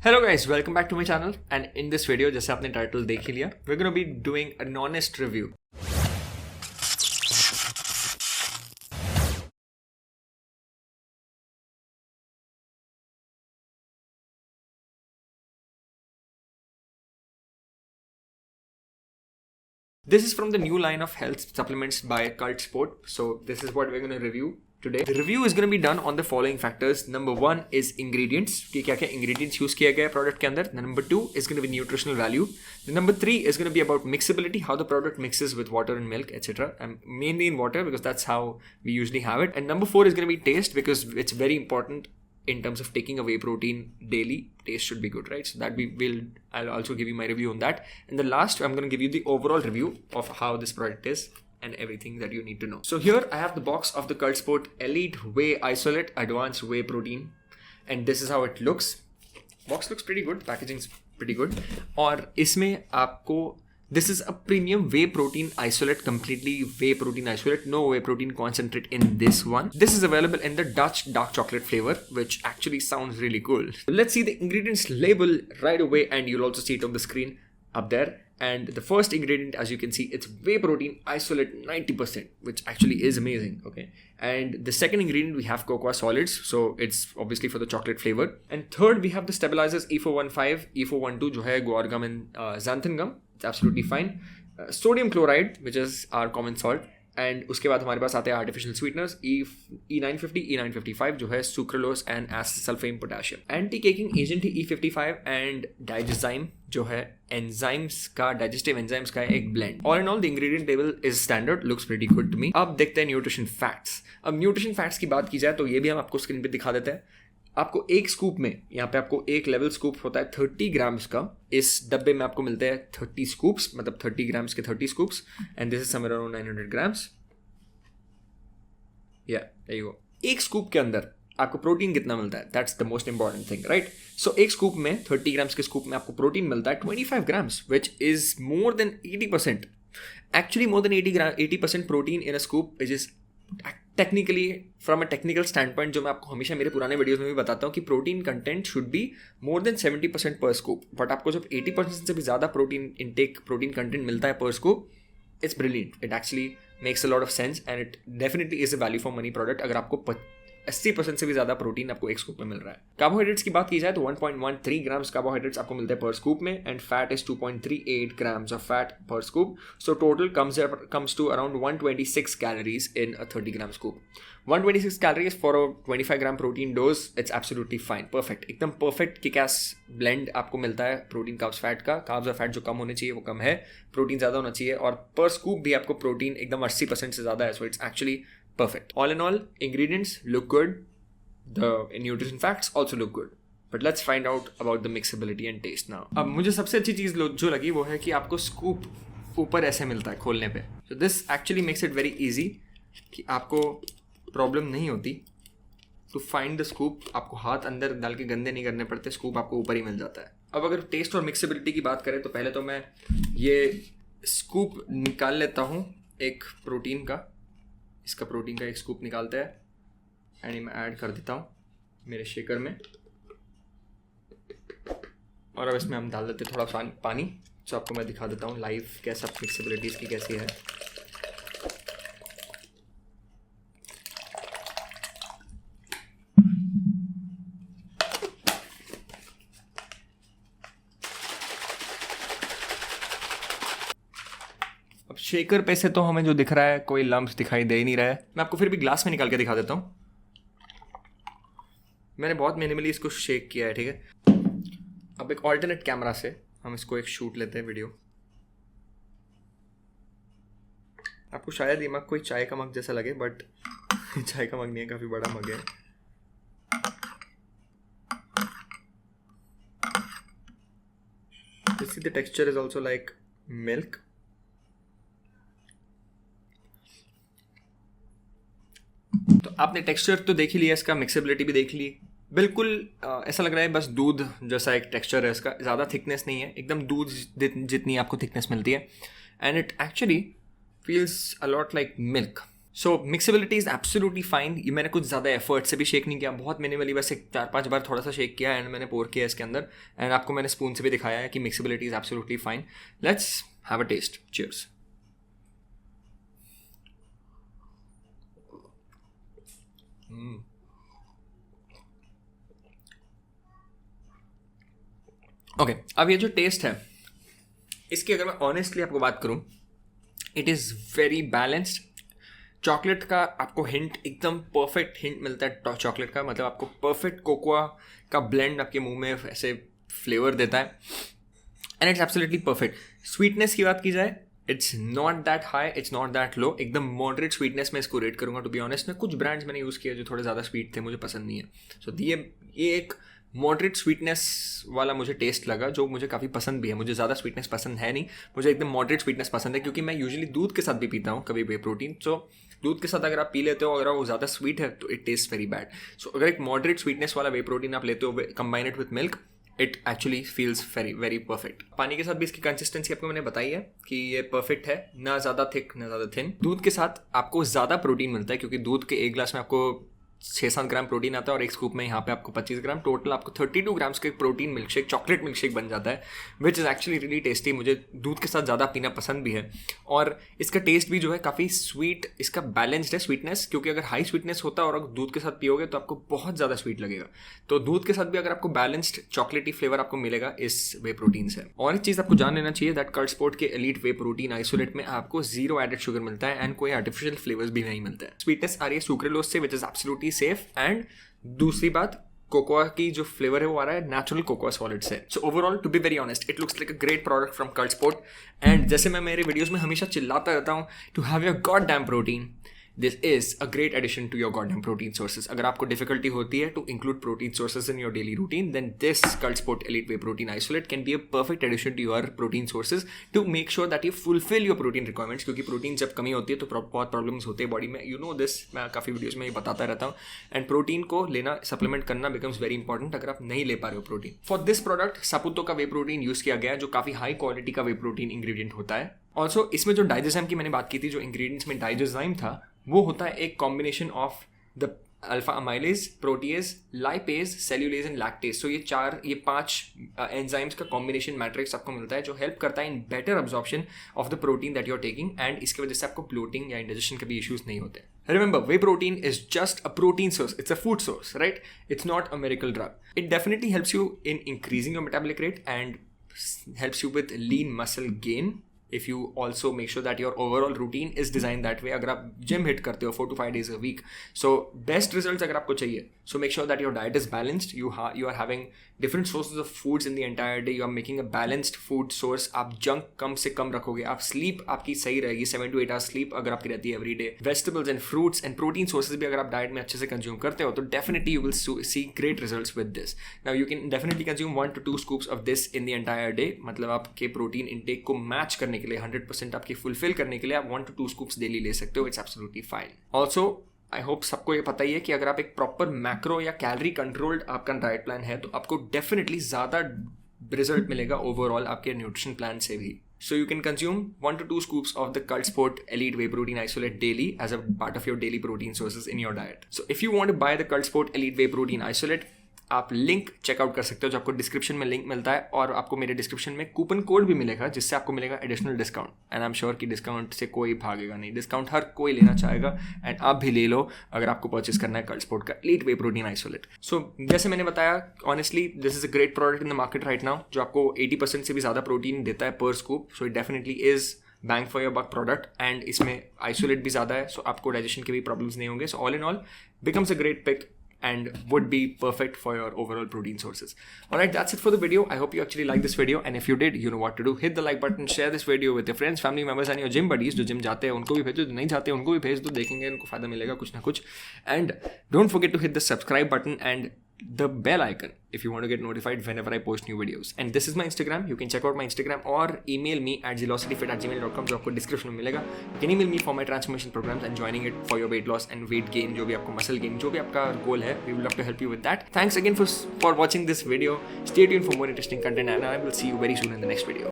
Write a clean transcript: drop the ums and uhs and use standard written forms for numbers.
Hello guys, welcome back to my channel and in this video जैसे आपने title देख ही लिया, we're going to be doing an honest review. This is from the new line of health supplements by Cult Sport. So this is what we're going to review today. The review is going to be done on the following factors. Number one is ingredients. कि क्या क्या ingredients use किया गया है product के अंदर. Number two is going to be nutritional value. The number three is going to be about mixability, how the product mixes with water and milk, etc. And mainly in water because that's how we usually have it. And number four is going to be taste because it's very important in terms of taking a whey protein daily. Taste should be good, right? So that I'll also give you my review on that. And the last, I'm going to give you the overall review of how this product is and everything that you need to know. So here I have the box of the Cult Sport Elite Whey Isolate Advanced Whey Protein, and this is how it looks. Box looks pretty good, packaging is pretty good. और इसमें आपको this is a premium whey protein isolate, completely whey protein isolate, no whey protein concentrate in this one. This is available in the Dutch dark chocolate flavor, which actually sounds really cool. Let's see the ingredients label right away, and you'll also see it on the screen up there. And the first ingredient, as you can see, it's whey protein isolate 90%, which actually is amazing. Okay. And the second ingredient, we have cocoa solids. So it's obviously for the chocolate flavor. And third, we have the stabilizers E415, E412, जो है guar gum and xanthan gum. It's absolutely fine. Sodium chloride, which is our common salt. And उसके बाद हमारे पास आते हैं artificial sweeteners E950, E955 जो है sucralose and acesulfame potassium. Anti-caking agent है E55 and digozyme जो है enzymes का digestive enzymes का एक blend. All in all, the ingredient table is standard, looks pretty good to me. अब देखते हैं nutrition facts. अब nutrition facts की बात की जाए तो ये भी हम आपको स्क्रीन पे दिखा देते हैं. आपको एक स्कूप में, यहाँ पे आपको एक लेवल स्कूप होता है 30 ग्राम्स का. इस डब्बे में आपको मिलते हैं 30 स्कूप्स, मतलब 30 ग्राम्स के 30 scoops, and this is somewhere around 900 grams. Yeah there you go. एक स्कूप के अंदर आपको प्रोटीन कितना मिलता है, that's the most important thing, right? So एक स्कूप में 30 ग्राम्स के स्कूप में आपको प्रोटीन मिलता है 25 grams, which is more than 80%. Actually more than 80% protein in a scoop, which is technically from a technical stand point, जो मैं आपको हमेशा मेरे पुराने वीडियोस में भी बताता हूँ कि protein content should be more than 70% पर स्कूप. बट आपको जब 80% से भी ज़्यादा प्रोटीन कंटेंट मिलता है पर scoop, it's brilliant. It actually makes a lot of sense and it definitely is a value for money product अगर आपको 80% से भी ज़्यादा प्रोटीन आपको एक स्कूप में मिल रहा है. कार्बोहाइड्रेट्स की बात की जाए तो 1.13 ग्राम्स कार्बोहाइड्रेट्स आपको मिलते हैं पर स्कूप में, and fat is 2.38 grams of fat per scoop. So total comes to around 126 calories in a 30 gram scoop. 126 calories for a 25 gram protein dose. It's absolutely fine, perfect, एकदम perfect kick ass blend आपको मिलता है protein carbs fat का. Carbs और fat जो कम होने चाहिए वो कम है, प्रोटीन ज़्यादा होना चाहिए, और पर स्कूप भी आपको प्रोटीन एकदम 80% से ज़्यादा है. So it's actually perfect. All in all, ingredients look good. The nutrition facts also look good. But let's find out about the mixability and taste now. अब मुझे सबसे अच्छी चीज़ जो लगी वो है कि आपको स्कूप ऊपर ऐसे मिलता है खोलने पे. So this actually makes it very easy कि आपको प्रॉब्लम नहीं होती to find the scoop. आपको हाथ अंदर डाल के गंदे नहीं करने पड़ते, स्कूप आपको ऊपर ही मिल जाता है. अब अगर टेस्ट और मिक्सेबिलिटी की बात करें तो पहले तो मैं ये स्कूप निकाल लेता हूँ एक प्रोटीन का. इसका प्रोटीन का एक स्कूप निकालते हैं एंड मैं ऐड कर देता हूँ मेरे शेकर में, और अब इसमें हम डाल देते हैं थोड़ा पानी. तो आपको मैं दिखा देता हूँ लाइव कैसा मिक्सेबिलिटी इसकी कैसी है. अब शेकर पे से तो हमें जो दिख रहा है कोई लम्प्स दिखाई दे ही नहीं रहा है. मैं आपको फिर भी ग्लास में निकाल के दिखा देता हूँ. मैंने बहुत मिनिमली इसको शेक किया है, ठीक है. अब एक ऑल्टरनेट कैमरा से हम इसको एक शूट लेते हैं वीडियो. आपको शायद ये मग कोई चाय का मग जैसा लगे, बट चाय का मग नहीं है, काफ़ी बड़ा मग है. You see the texture is also like milk. तो आपने टेक्सचर तो देख ही लिया, इसका मिक्सेबिलिटी भी देख ली. बिल्कुल ऐसा लग रहा है बस दूध जैसा एक टेक्सचर है इसका, ज़्यादा थिकनेस नहीं है, एकदम दूध जितनी आपको थिकनेस मिलती है. And it actually feels a lot like milk. So mixability is absolutely fine. ये मैंने कुछ ज़्यादा एफर्ट से भी शेक नहीं किया, बहुत मिनिमली, बस 4-5 बार थोड़ा सा शेक किया एंड मैंने पोर किया इसके अंदर. एंड आपको मैंने स्पून से भी दिखाया है कि mixability is absolutely fine. Let's have a test. Cheers. Okay, अब ये जो टेस्ट है इसकी अगर मैं ऑनेस्टली आपको बात करूं, it is very balanced. Chocolate का आपको हिंट, एकदम परफेक्ट हिंट मिलता है चॉकलेट का, मतलब आपको परफेक्ट कोकोआ का ब्लेंड आपके मुंह में ऐसे फ्लेवर देता है and it's absolutely perfect. Sweetness की बात की जाए, it's not that high, it's not that low, एकदम मॉडरेट स्वीटनेस में इसको रेट करूँगा. टू बी ऑनेस्ट में कुछ ब्रांड्स मैंने यूज़ किया जो थोड़े ज़्यादा स्वीट थे, मुझे पसंद नहीं है. सो ये एक मॉडरेट स्वीटनेस वाला मुझे टेस्ट लगा, जो मुझे काफ़ी पसंद भी है. मुझे ज़्यादा स्वीटनेस पसंद है नहीं, मुझे एकदम मॉडरेट स्वीटनेस पसंद है, क्योंकि मैं यूजुअली दूध के साथ भी पीता हूँ कभी वे प्रोटीन. सो दूध के साथ अगर आप पी लेते हो, अगर वो ज़्यादा स्वीट है तो इट टेस्ट वेरी बैड. सो अगर एक मॉडरेट स्वीटनेस वाला वे प्रोटीन आप लेते हो, combine it with milk, it actually feels very very perfect. पानी के साथ भी इसकी कंसिस्टेंसी आपको मैंने बताई है कि ये परफेक्ट है, ना ज़्यादा थिक ना ज़्यादा थिन. दूध के साथ आपको ज़्यादा प्रोटीन मिलता है, क्योंकि दूध के एक ग्लास में आपको 6-7 ग्राम प्रोटीन आता है और एक स्कूप में यहाँ पे आपको 25 ग्राम, टोटल आपको 32 ग्राम्स का एक प्रोटीन मिल्कशेक, चॉकलेट मिल्कशेक बन जाता है, which is actually really tasty. मुझे दूध के साथ ज़्यादा पीना पसंद भी है. और इसका टेस्ट भी जो है काफ़ी स्वीट, इसका बैलेंस्ड है स्वीटनेस, क्योंकि अगर हाई स्वीटनेस होता है और अगर दूध के साथ पियोगे तो आपको बहुत ज़्यादा स्वीट लगेगा. तो दूध के साथ भी अगर आपको बैलेंस्ड चॉकलेटी फ्लेवर आपको मिलेगा इस वे प्रोटीन से. और एक चीज़ आपको जान लेना चाहिए, दैट कल्ट स्पोर्ट के एलीट वे प्रोटीन आइसोलेट में आपको 0 एडेड शुगर मिलता है एंड कोई आर्टिफिशियल फ्लेवर्स भी नहीं मिलता है. स्वीटनेस आ रही है सुक्रेलोज से, which is absolutely safe. And दूसरी बात, कोकोआ की जो फ्लेवर है वो आ रहा है नेचुरल कोकोआ सॉलिड से. So overall, to be very honest, it looks like a great product from Cult Sport. And जैसे मैं मेरे वीडियोस में हमेशा चिल्लाता रहता हूँ, to have your god damn protein, this is a great addition to your god damn protein sources. अगर आपको डिफिकल्टी होती है to include protein sources in your daily routine, then this Cult Sport elite whey protein isolate can be a perfect addition to your protein sources to make sure that you fulfil your protein requirements. क्योंकि protein जब कमी होती है तो बहुत problems होते हैं body में. यू नो दिस, मैं काफ़ी वीडियोज में ये बताता रहता हूँ. एंड प्रोटीन को लेना, सप्लीमेंट करना बिकम्स वेरी इंपॉर्टेंट अगर आप नहीं ले पा रहे हो प्रोटीन. फॉर दिस प्रोडक्ट सापुतो का वे प्रोटीन यूज़ किया गया है, जो काफ़ी हाई क्वालिटी का वे प्रोटीन इंग्रेडिएंट होता है. ऑल्सो इसमें जो डाइजेजाइम की मैंने बात की थी, जो इंग्रेडिएंट्स में डाइजेजाइम था, वो होता है एक combination of the alpha amylase, protease, lipase, cellulase and lactase. So ये 5 एंजाइम्स का कॉम्बिनेशन मैट्रिक्स आपको मिलता है, जो हेल्प करता है in better absorption of the protein that you are taking. And इसकी वजह से आपको ब्लोटिंग या इंडाइजेशन के भी इश्यूज नहीं होते. Remember, whey protein is just a protein source. It's a food source, right? It's not a miracle drug. It definitely helps you in increasing your metabolic rate and helps you with lean muscle gain. If you also make sure that your overall routine is designed that way. अगर आप gym hit करते हो 4 to 5 days a week, so best results अगर आपको चाहिए, so make sure that your diet is balanced. You are having different sources of foods in the entire day. You are making a balanced food source. आप junk कम से कम रखोगे. आप sleep आपकी सही रहेगी, 7 to 8 hours sleep अगर आपकी रहती है every day. Vegetables and fruits and protein sources भी अगर आप diet में अच्छे से consume करते हो, तो definitely you will see great results with this. Now you can definitely consume 1 to 2 scoops of this in the entire day. मतलब आपके protein intake को match करने के लिए, 100% आपकी fulfill करने के लिए आप 1 to 2 scoops daily ले सकते हो. It's absolutely fine. Also, I hope सबको ये पता ही है कि अगर आप एक प्रॉपर मैक्रो या कैलोरी कंट्रोल्ड आपका डाइट प्लान है, तो आपको डेफिनेटली ज़्यादा रिजल्ट मिलेगा ओवरऑल आपके न्यूट्रिशन प्लान से भी. So you can consume 1 to 2 scoops of the Cult Sport Elite Whey Protein Isolate daily as a part of your daily protein sources in your diet. So if you want to buy the Cult Sport Elite Whey Protein Isolate, आप link checkout कर सकते हो, जो आपको description में link मिलता है. और आपको मेरे डिस्क्रिप्शन में कूपन कोड भी मिलेगा, जिससे आपको मिलेगा additional discount. And I am sure कि डिस्काउंट से कोई भागेगा नहीं. डिस्काउंट हर कोई लेना चाहेगा एंड आप भी ले लो अगर आपको परचेस करना है कल्ट स्पोर्ट का एलीट वे प्रोटीन आइसोलेट. सो जैसे मैंने बताया, honestly this is a great product in the market right now, जो आपको 80% से भी ज़्यादा प्रोटीन देता है पर scoop. So it definitely is bang for your buck product. And इसमें आइसोलेट भी ज़्यादा है, सो आपको डाइजेशन के भी प्रॉब्लम्स नहीं होंगे. So all in all becomes a great pick and would be perfect for your overall protein sources. Alright, that's it for the video. I hope you actually liked this video, and if you did, you know what to do. Hit the like button, share this video with your friends, family members and your gym buddies. जो gym जाते हैं उनको भी भेजो, जो नहीं जाते उनको भी भेज दो, देखेंगे उनको फायदा मिलेगा कुछ ना कुछ. And don't forget to hit the subscribe button and the bell icon if you want to get notified whenever I post new videos. And this is my Instagram. You can check out my Instagram or email me at zellosityfit@gmail.com, जो आपको description में मिलेगा. You can email me for my transformation programs and joining it for your weight loss and weight gain, जो भी आपको muscle gain, जो भी आपका goal है, we would love to help you with that. Thanks again for watching this video. Stay tuned for more interesting content, and I will see you very soon in the next video.